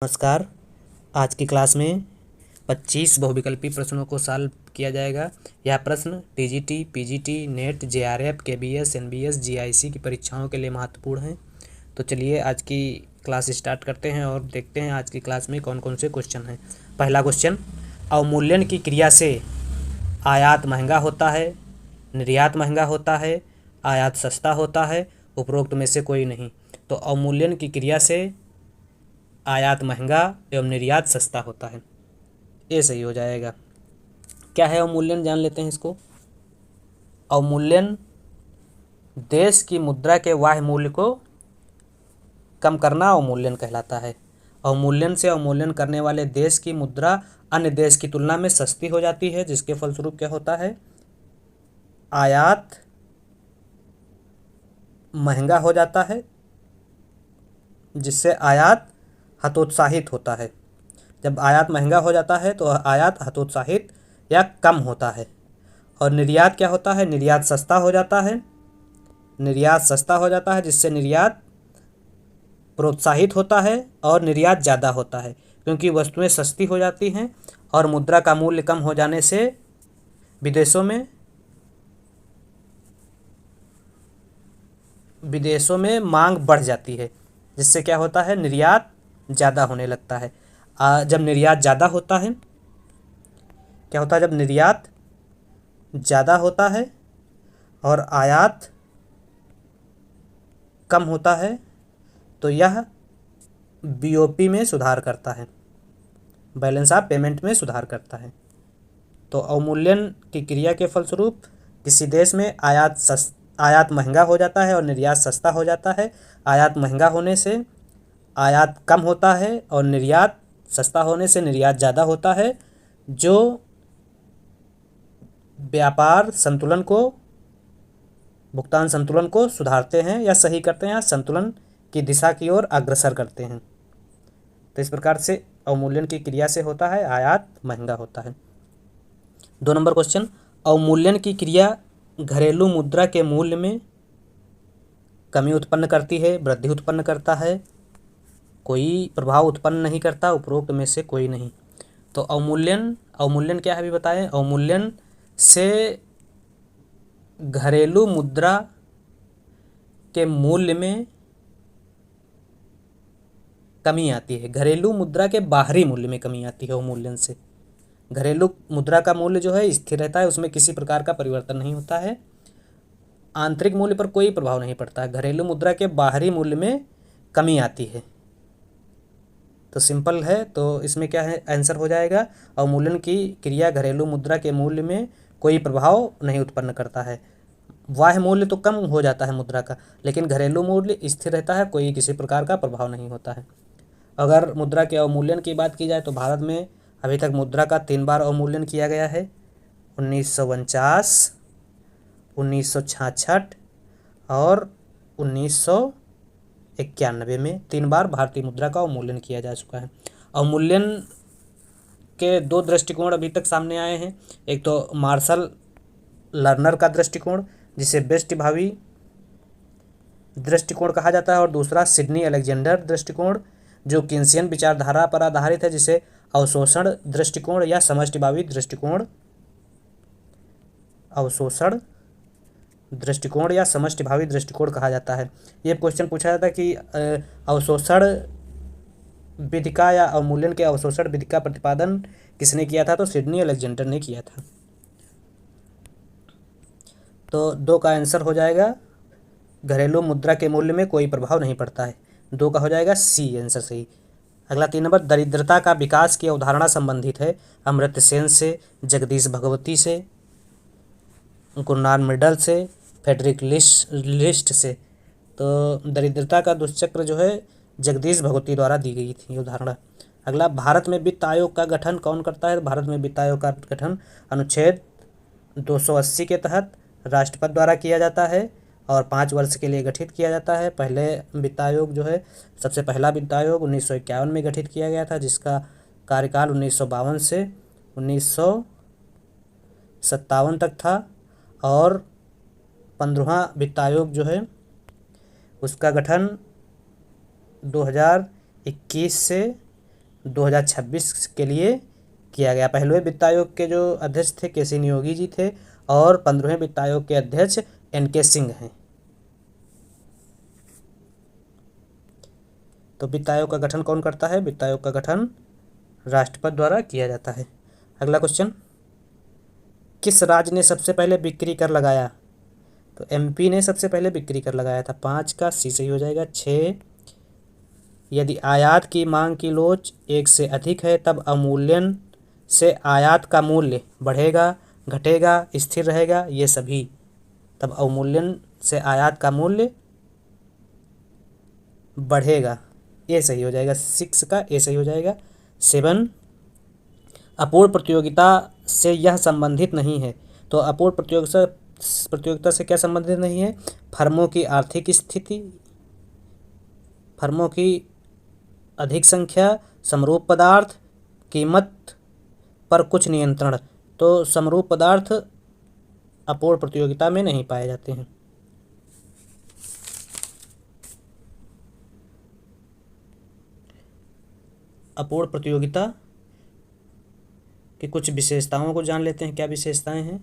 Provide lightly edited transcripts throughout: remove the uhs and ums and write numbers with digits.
नमस्कार। आज की क्लास में 25 बहुविकल्पी प्रश्नों को सॉल्व किया जाएगा। यह प्रश्न TGT, PGT, net, JRF, KBS, NBS, GIC की परीक्षाओं के लिए महत्वपूर्ण हैं। तो चलिए आज की क्लास स्टार्ट करते हैं और देखते हैं आज की क्लास में कौन कौन से क्वेश्चन हैं। पहला क्वेश्चन, अवमूल्यन की क्रिया से आयात महंगा होता है, निर्यात महंगा होता है, आयात सस्ता होता है, उपरोक्त में से कोई नहीं। तो अवमूल्यन की क्रिया से आयात महंगा एवं निर्यात सस्ता होता है, ये सही हो जाएगा। क्या है अवमूल्यन, जान लेते हैं इसको। अवमूल्यन देश की मुद्रा के बाह्य मूल्य को कम करना अवमूल्यन कहलाता है। अवमूल्यन से अवमूल्यन करने वाले देश की मुद्रा अन्य देश की तुलना में सस्ती हो जाती है, जिसके फलस्वरूप क्या होता है, आयात महंगा हो जाता है, जिससे आयात हतोत्साहित होता है। जब आयात महंगा हो जाता है तो आयात हतोत्साहित या कम होता है। और निर्यात क्या होता है, निर्यात सस्ता हो जाता है। निर्यात सस्ता हो जाता है जिससे निर्यात प्रोत्साहित होता है और निर्यात ज़्यादा होता है, क्योंकि वस्तुएं सस्ती हो जाती हैं और मुद्रा का मूल्य कम हो जाने से विदेशों में मांग बढ़ जाती है, जिससे क्या होता है, निर्यात ज़्यादा होने लगता है। जब निर्यात ज़्यादा होता है, क्या होता है, जब निर्यात ज़्यादा होता है और आयात कम होता है तो यह बीओपी में सुधार करता है, बैलेंस ऑफ पेमेंट में सुधार करता है। तो अवमूल्यन की क्रिया के फलस्वरूप किसी देश में आयात महंगा हो जाता है और निर्यात सस्ता हो जाता है। आयात महंगा होने से आयात कम होता है और निर्यात सस्ता होने से निर्यात ज़्यादा होता है, जो व्यापार संतुलन को, भुगतान संतुलन को सुधारते हैं या सही करते हैं या संतुलन की दिशा की ओर अग्रसर करते हैं। तो इस प्रकार से अवमूल्यन की क्रिया से होता है आयात महंगा होता है। 2 नंबर क्वेश्चन, अवमूल्यन की क्रिया घरेलू मुद्रा के मूल्य में कमी उत्पन्न करती है, वृद्धि उत्पन्न करता है, कोई प्रभाव उत्पन्न नहीं करता, उपरोक्त में से कोई नहीं। तो अवमूल्यन क्या है अभी बताएं। अवमूल्यन से घरेलू मुद्रा के मूल्य में कमी आती है, घरेलू मुद्रा के बाहरी मूल्य में कमी आती है अवमूल्यन से। घरेलू मुद्रा का मूल्य जो है स्थिर रहता है, उसमें किसी प्रकार का परिवर्तन नहीं होता है, आंतरिक मूल्य पर कोई प्रभाव नहीं पड़ता है। घरेलू मुद्रा के बाहरी मूल्य में कमी आती है। तो सिंपल है, तो इसमें क्या है, आंसर हो जाएगा अवमूल्यन की क्रिया घरेलू मुद्रा के मूल्य में कोई प्रभाव नहीं उत्पन्न करता है। बाह्य मूल्य तो कम हो जाता है मुद्रा का, लेकिन घरेलू मूल्य स्थिर रहता है, कोई किसी प्रकार का प्रभाव नहीं होता है। अगर मुद्रा के अवमूल्यन की बात की जाए तो भारत में अभी तक मुद्रा का 3 बार अवमूल्यन किया गया है, 1949, 1966 और 1991 में 3 बार भारतीय मुद्रा का अवमूल्यन किया जा चुका है। अवमूल्यन के 2 दृष्टिकोण अभी तक सामने आए हैं। एक तो मार्शल लर्नर का दृष्टिकोण, जिसे बेस्ट भावी दृष्टिकोण कहा जाता है, और दूसरा सिडनी अलेक्जेंडर दृष्टिकोण, जो कीन्सियन विचारधारा पर आधारित है, जिसे अवशोषण दृष्टिकोण या समष्टिभावी दृष्टिकोण कहा जाता है। ये क्वेश्चन पूछा जाता है कि अवशोषण विधि का या अवमूल्यन के अवशोषण विधि का प्रतिपादन किसने किया था, तो सिडनी अलेक्जेंडर ने किया था। तो 2 का आंसर हो जाएगा, घरेलू मुद्रा के मूल्य में कोई प्रभाव नहीं पड़ता है। 2 का हो जाएगा सी आंसर सही। अगला 3 नंबर, दरिद्रता का विकास की अवधारणा संबंधित है अमर्त्य सेन से, जगदीश भगवती से, गुरनार मिडल से, फ्रेडरिक लिस्ट से। तो दरिद्रता का दुष्चक्र जो है जगदीश भगवती द्वारा दी गई थी उदाहरण। अगला, भारत में वित्त आयोग का गठन कौन करता है। भारत में वित्त आयोग का गठन अनुच्छेद 280 के तहत राष्ट्रपति द्वारा किया जाता है और 5 वर्ष के लिए गठित किया जाता है। पहले वित्त आयोग जो है, सबसे पहला वित्त आयोग 1951 में गठित किया गया था, जिसका कार्यकाल 1952 से 1957 तक था। और 15वां वित्त आयोग जो है उसका गठन 2021 से 2026 के लिए किया गया। पहले वित्त आयोग के जो अध्यक्ष थे के सी नियोगी जी थे और 15वें वित्त आयोग के अध्यक्ष एन के सिंह हैं। तो वित्त आयोग का गठन कौन करता है? वित्त आयोग का गठन राष्ट्रपति द्वारा किया जाता है। अगला क्वेश्चन, किस राज्य ने सबसे पहले बिक्री कर लगाया? तो एमपी ने सबसे पहले बिक्री कर लगाया था। 5 का सी सही हो जाएगा। 6, यदि आयात की मांग की लोच 1 से अधिक है तब अवमूल्यन से आयात का मूल्य बढ़ेगा, घटेगा, स्थिर रहेगा, ये सभी। तब अवमूल्यन से आयात का मूल्य बढ़ेगा, ये सही हो जाएगा। 6 का ए सही हो जाएगा। 7, अपूर्ण प्रतियोगिता से यह संबंधित नहीं है। तो अपूर्ण प्रतियोगिता से क्या संबंधित नहीं है? फर्मों की आर्थिक स्थिति, फर्मों की अधिक संख्या, समरूप पदार्थ, कीमत पर कुछ नियंत्रण। तो समरूप पदार्थ अपूर्ण प्रतियोगिता में नहीं पाए जाते हैं। अपूर्ण प्रतियोगिता की कुछ विशेषताओं को जान लेते हैं। क्या विशेषताएं हैं?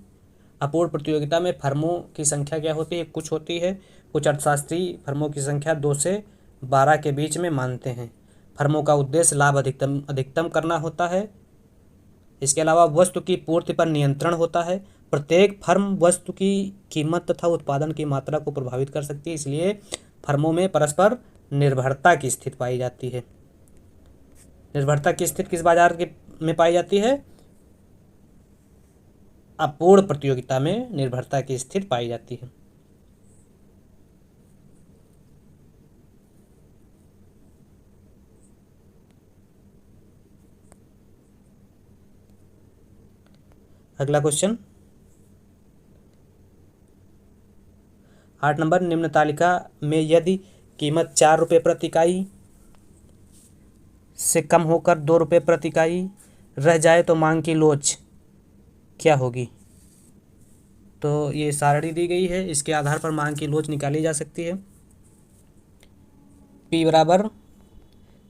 अपूर्ण प्रतियोगिता में फर्मों की संख्या क्या होती है? कुछ होती है। कुछ अर्थशास्त्री फर्मों की संख्या 2 से 12 के बीच में मानते हैं। फर्मों का उद्देश्य लाभ अधिकतम करना होता है। इसके अलावा वस्तु की पूर्ति पर नियंत्रण होता है। प्रत्येक फर्म वस्तु की कीमत तथा उत्पादन की मात्रा को प्रभावित कर सकती है, इसलिए फर्मों में परस्पर निर्भरता की स्थिति पाई जाती है। निर्भरता की स्थिति किस बाजार में पाई जाती है? अपूर्ण प्रतियोगिता में निर्भरता की स्थिति पाई जाती है। अगला क्वेश्चन 8 नंबर, निम्न तालिका में यदि कीमत 4 रुपये प्रति इकाई से कम होकर 2 रुपये प्रति इकाई रह जाए तो मांग की लोच क्या होगी? तो ये सारणी दी गई है, इसके आधार पर मांग की लोच निकाली जा सकती है। P बराबर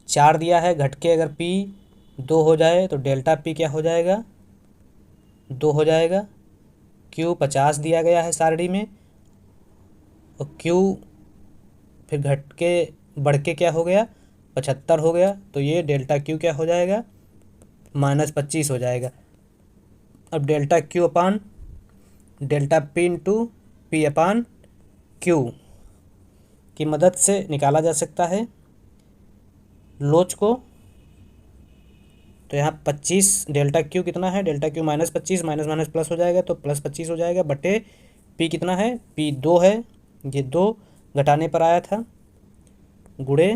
4 दिया है, घट के अगर P 2 हो जाए तो डेल्टा P क्या हो जाएगा? 2 हो जाएगा। Q 50 दिया गया है सारणी में, और Q फिर घट के बढ़ के क्या हो गया? 75 हो गया। तो ये डेल्टा Q क्या हो जाएगा? -25 हो जाएगा। अब डेल्टा Q अपान डेल्टा P इंटू P अपान Q की मदद से निकाला जा सकता है लोच को। तो यहाँ 25 डेल्टा Q कितना है? Delta Q -25, minus minus plus हो जाएगा, तो +25 हो जाएगा, बटे P कितना है? P 2 है, ये 2 घटाने पर आया था, गुणे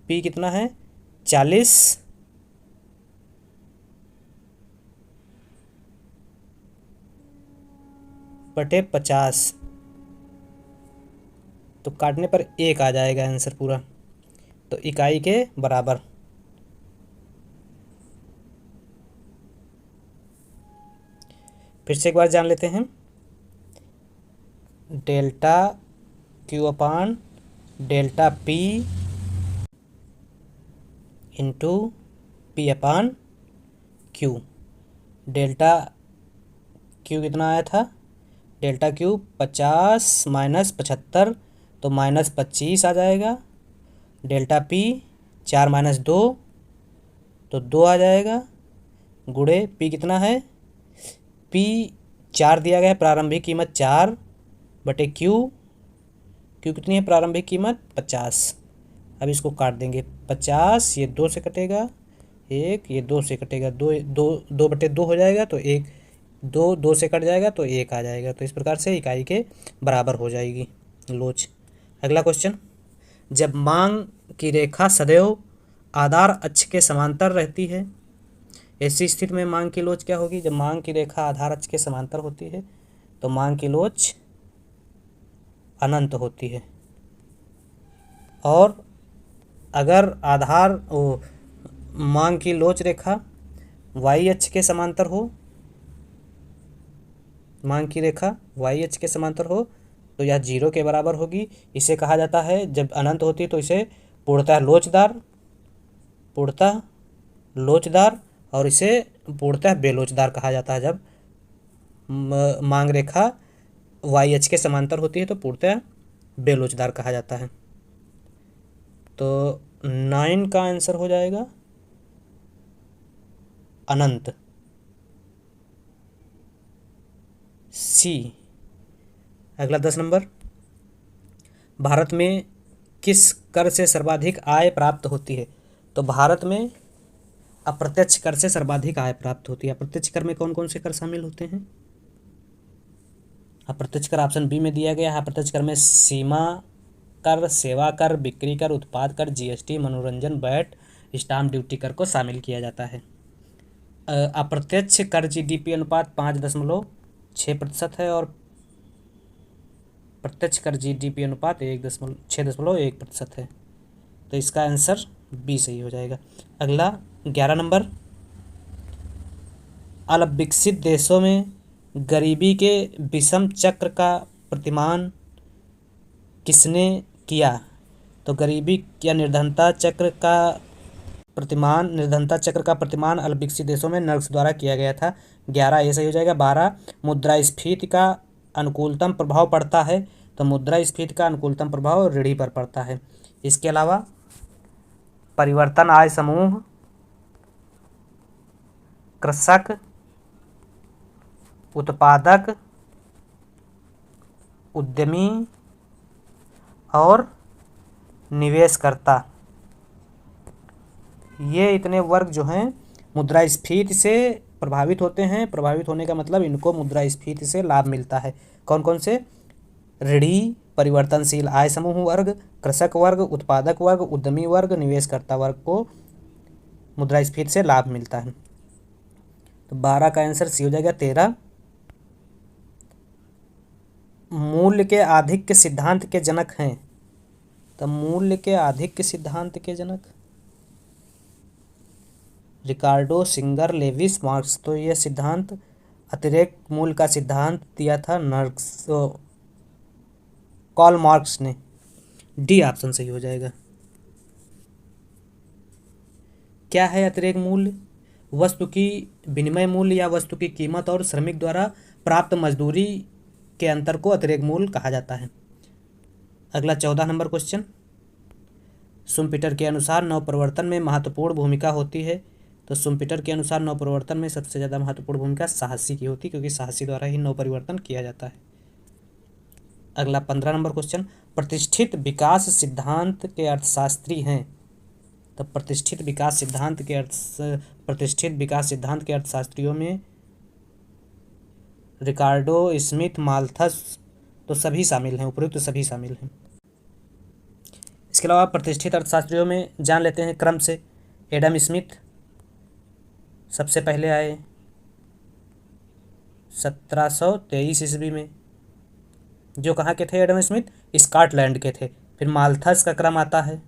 P कितना है? 40 बटे 50। तो काटने पर 1 आ जाएगा आंसर पूरा, तो इकाई के बराबर। फिर से एक बार जान लेते हैं। डेल्टा Q अपान डेल्टा P इंटू P अपान Q। डेल्टा Q कितना आया था? डेल्टा Q 50 माइनस 75, तो -25 आ जाएगा। डेल्टा P 4 माइनस 2, तो 2 आ जाएगा, गुणे P कितना है? P 4 दिया गया है, प्रारंभिक कीमत 4 बटे Q कितनी है? प्रारंभिक कीमत 50। अब इसको काट देंगे, 50 ये 2 से कटेगा, 1 ये 2 से कटेगा, 2 बटे 2 हो जाएगा, तो 1 2 से कट जाएगा, तो 1 आ जाएगा। तो इस प्रकार से इकाई के बराबर हो जाएगी लोच। अगला क्वेश्चन, जब मांग की रेखा सदैव आधार अक्ष के समांतर रहती है, ऐसी स्थिति में मांग की लोच क्या होगी? जब मांग की रेखा आधार अक्ष के समांतर होती है तो मांग की लोच अनंत होती है। और अगर मांग की लोच रेखा y अक्ष के समांतर हो, मांग की रेखा y अक्ष के समांतर हो, तो यह 0 के बराबर होगी। इसे कहा जाता है, जब अनंत होती है तो इसे पूर्णतः लोचदार पूर्णतः लोचदार और इसे पूर्णतः बेलोचदार कहा जाता है। जब मांग रेखा वाई एच के समांतर होती है तो पूर्णतः बेलोचदार कहा जाता है। तो 9 का आंसर हो जाएगा अनंत, सी। अगला 10 नंबर, भारत में किस कर से सर्वाधिक आय प्राप्त होती है? तो भारत में अप्रत्यक्ष कर से सर्वाधिक आय प्राप्त होती है। अप्रत्यक्ष कर में कौन कौन से कर शामिल होते हैं? अप्रत्यक्ष कर ऑप्शन बी में दिया गया है। अप्रत्यक्ष कर में सीमा कर, सेवा कर, बिक्री कर, उत्पाद कर, जीएसटी, मनोरंजन, वैट, स्टाम्प ड्यूटी कर को शामिल किया जाता है। अप्रत्यक्ष कर जीडीपी अनुपात 5.6% है और प्रत्यक्ष कर जीडीपी अनुपात 6.1% है। तो इसका आंसर बी सही हो जाएगा। अगला 11 नंबर, अल्पविकसित देशों में गरीबी के विषम चक्र का प्रतिमान किसने किया? तो गरीबी या निर्धनता चक्र का प्रतिमान अल्पविकसित देशों में नर्क्स द्वारा किया गया था। 11 ये सही हो जाएगा। 12, मुद्रास्फीति का अनुकूलतम प्रभाव पड़ता है। तो मुद्रास्फीति का अनुकूलतम प्रभाव ऋणी पर पड़ता है। इसके अलावा परिवर्तन आय समूह, कृषक, उत्पादक, उद्यमी और निवेशकर्ता, ये इतने वर्ग जो हैं मुद्रास्फीति से प्रभावित होते हैं। प्रभावित होने का मतलब इनको मुद्रास्फीति से लाभ मिलता है। कौन कौन से? ऋणी, परिवर्तनशील आय समूह वर्ग, कृषक वर्ग, उत्पादक वर्ग, उद्यमी वर्ग, निवेशकर्ता वर्ग को मुद्रास्फीति से लाभ मिलता है। तो 12 का आंसर सी हो जाएगा। 13, मूल्य के आधिक्य सिद्धांत के जनक हैं। तो मूल्य के आधिक्य सिद्धांत के जनक रिकार्डो, सिंगर, लेविस, मार्क्स। तो यह सिद्धांत अतिरेक मूल्य का सिद्धांत दिया था कार्ल मार्क्स ने। डी ऑप्शन सही हो जाएगा। क्या है अतिरेक मूल्य? वस्तु की विनिमय मूल्य या वस्तु की कीमत और श्रमिक द्वारा प्राप्त मजदूरी के अंतर को अतिरेक मूल्य कहा जाता है। अगला 14 नंबर क्वेश्चन, शुम्पीटर के अनुसार नवप्रवर्तन में महत्वपूर्ण भूमिका होती है। तो शुम्पीटर के अनुसार नवप्रवर्तन में सबसे ज़्यादा महत्वपूर्ण भूमिका साहसी की होती है, क्योंकि साहसी द्वारा ही नवपरिवर्तन किया जाता है। अगला 15 नंबर क्वेश्चन, प्रतिष्ठित विकास सिद्धांत के अर्थशास्त्री हैं। तो प्रतिष्ठित विकास सिद्धांत के अर्थशास्त्रियों में रिकार्डो, स्मिथ, माल्थस तो सभी शामिल हैं, उपयुक्त सभी शामिल हैं। इसके अलावा प्रतिष्ठित अर्थशास्त्रियों में जान लेते हैं क्रम से। एडम स्मिथ सबसे पहले आए 1723 ईस्वी में। जो कहाँ के थे एडम स्मिथ? स्कॉटलैंड के थे। फिर माल्थस का क्रम आता है,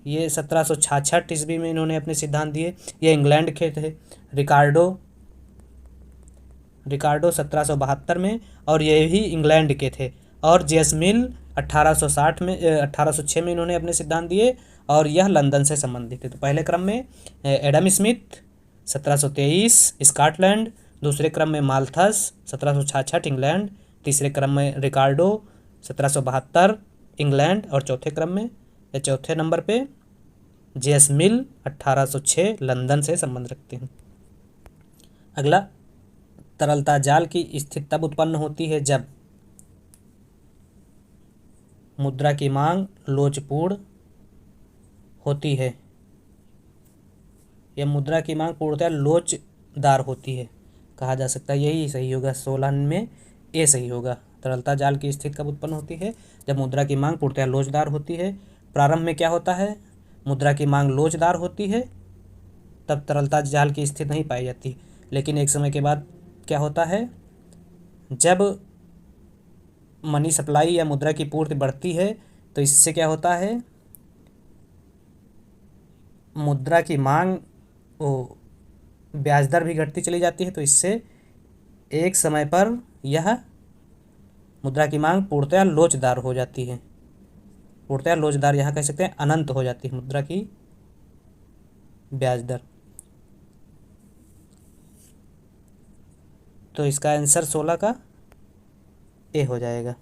ये 1766 ईस्वी में इन्होंने अपने सिद्धांत दिए, ये इंग्लैंड के थे। रिकार्डो 1772 में, और ये भी इंग्लैंड के थे। और जेम्स मिल 1806 में इन्होंने अपने सिद्धांत दिए, और यह लंदन से संबंधित थे। तो पहले क्रम में एडम स्मिथ 1723 स्कॉटलैंड, दूसरे क्रम में माल्थस 1766 इंग्लैंड, तीसरे क्रम में रिकार्डो 1772 इंग्लैंड, और चौथे नंबर पे जेम्स मिल 1806 लंदन से संबंध रखते हैं। अगला, तरलता जाल की स्थिति तब उत्पन्न होती है जब मुद्रा की मांग लोचपूर्ण होती है, या मुद्रा की मांग पूर्णतः लोचदार होती है कहा जा सकता है। यही सही होगा, 16 में ए सही होगा। तरलता जाल की स्थिति कब उत्पन्न होती है? जब मुद्रा की मांग पूर्णतः लोचदार होती है। प्रारंभ में क्या होता है? मुद्रा की मांग लोचदार होती है, तब तरलता जाल की स्थिति नहीं पाई जाती। लेकिन एक समय के बाद क्या होता है? जब मनी सप्लाई या मुद्रा की पूर्ति बढ़ती है, तो इससे क्या होता है? मुद्रा की मांग ब्याज दर भी घटती चली जाती है। तो इससे एक समय पर यह मुद्रा की मांग पूर्णतः लोचदार हो जाती है। पूर्णतः लोचदार यहाँ कह सकते हैं, अनंत हो जाती है मुद्रा की ब्याज दर। तो इसका आंसर 16 का ए हो जाएगा।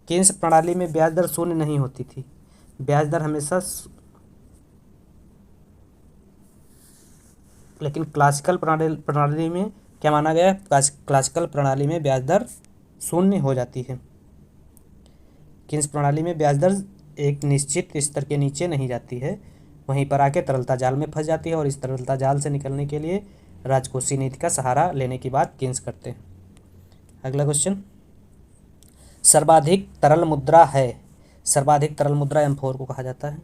केन्स प्रणाली में ब्याज दर शून्य नहीं होती थी। ब्याज दर हमेशा लेकिन क्लासिकल प्रणाली में क्या माना गया है? क्लासिकल प्रणाली में ब्याज दर शून्य हो जाती है। केन्स प्रणाली में ब्याज दर एक निश्चित स्तर के नीचे नहीं जाती है, वहीं पर आके तरलता जाल में फंस जाती है, और इस तरलता जाल से निकलने के लिए राजकोषीय नीति का सहारा लेने की बात केन्स करते हैं। अगला क्वेश्चन, सर्वाधिक तरल मुद्रा है। सर्वाधिक तरल मुद्रा M4 को कहा जाता है।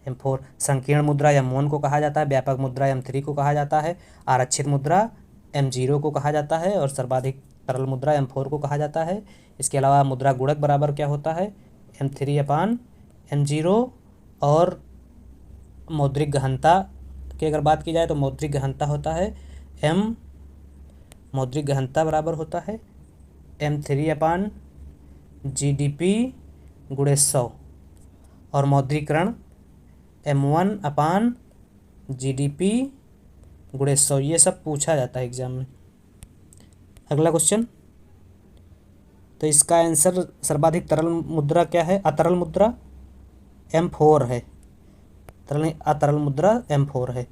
M4 संकीर्ण मुद्रा M1 को कहा जाता है, व्यापक मुद्रा M3 को कहा जाता है, आरक्षित मुद्रा M0 को कहा जाता है, और सर्वाधिक तरल मुद्रा M4 को कहा जाता है। इसके अलावा मुद्रा गुणक बराबर क्या होता है? M3/M0। और मौद्रिक गहनता की अगर बात की जाए तो मौद्रिक गहनता होता है मौद्रिक गहनता बराबर होता है M3/GDP × 100, और मौद्रीकरण M1/GDP × 100। ये सब पूछा जाता है एग्जाम में। अगला क्वेश्चन, तो इसका आंसर सर्वाधिक तरल मुद्रा क्या है? अतरल मुद्रा M4 है। अतरल मुद्रा M4 है।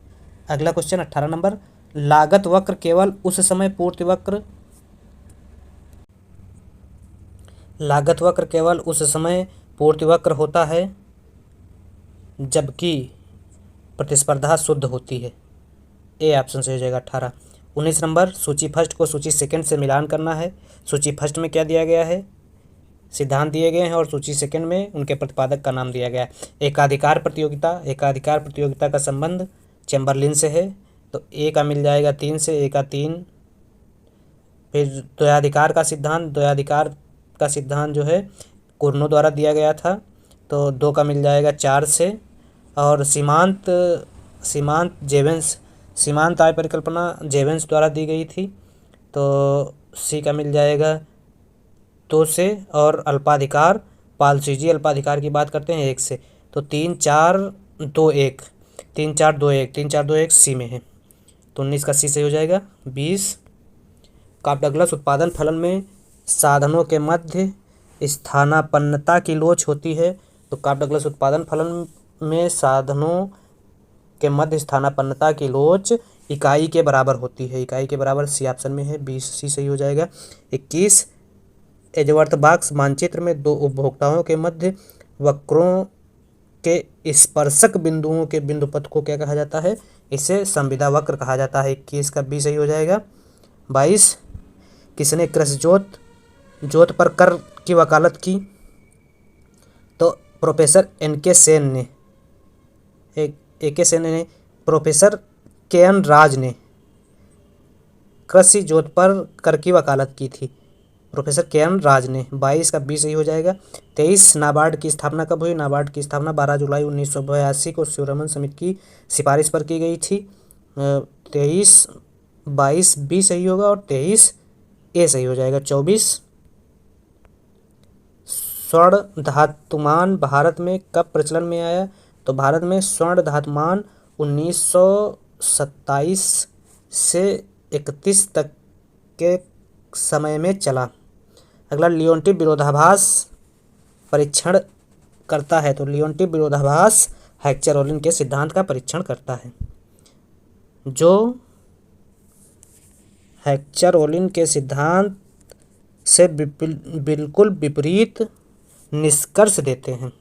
अगला क्वेश्चन 18 नंबर, लागत वक्र केवल उस समय पूर्ति वक्र लागत वक्र केवल उस समय पूर्ति वक्र होता है जबकि प्रतिस्पर्धा शुद्ध होती है। ए ऑप्शन से हो जाएगा 18। 19 नंबर, सूची फर्स्ट को सूची सेकंड से मिलान करना है। सूची फर्स्ट में क्या दिया गया है? सिद्धांत दिए गए हैं, और सूची सेकंड में उनके प्रतिपादक का नाम दिया गया है। एकाधिकार प्रतियोगिता का संबंध चैम्बरलिन से है, तो ए का मिल जाएगा 3 से, ए का 3। फिर द्वयाधिकार का सिद्धांत जो है कुर्नो द्वारा दिया गया था, तो 2 का मिल जाएगा 4 से। और सीमांत आय परिकल्पना जेवेंस द्वारा दी गई थी, तो सी का मिल जाएगा 2 से। और अल्पाधिकार पालसीजी अल्पाधिकार की बात करते हैं 1 से, तो 3 4 2 1 सी में है, तो 19 का सी से हो जाएगा। 20, काप डगलस उत्पादन फलन में साधनों के मध्य स्थानापन्नता की लोच होती है, तो काप डगलस उत्पादन फलन में साधनों के मध्य स्थानापन्नता की लोच इकाई के बराबर होती है। इकाई के बराबर सी ऑप्शन में है, 20 सी सही हो जाएगा। 21, एजवर्थ बॉक्स मानचित्र में दो उपभोक्ताओं के मध्य वक्रों के स्पर्शक बिंदुओं के बिंदुपथ को क्या कहा जाता है? इसे संविदा वक्र कहा जाता है। 21 का बी सही हो जाएगा। 22, किसने कृषि जोत पर कर की वकालत की? तो प्रोफेसर एन.के. सेन ने, प्रोफेसर के.एन. राज ने कृषि जोत पर कर की वकालत की थी, प्रोफेसर के.एन. राज ने। 22 का बी सही हो जाएगा। 23, नाबार्ड की स्थापना कब हुई? नाबार्ड की स्थापना 12 जुलाई 1982 को शिवरमन समिति की सिफारिश पर की गई थी। 22 बी सही होगा, और 23 ए सही हो जाएगा। 24, स्वर्ण धातुमान भारत में कब प्रचलन में आया? तो भारत में स्वर्ण धातुमान 1927 से 31 तक के समय में चला। अगला, लियोनटिव विरोधाभास परीक्षण करता है, तो लियोनटिव विरोधाभास हेक्चर-ओलिन के सिद्धांत का परीक्षण करता है, जो हेक्चर-ओलिन के सिद्धांत से बिल्कुल विपरीत निष्कर्ष देते हैं।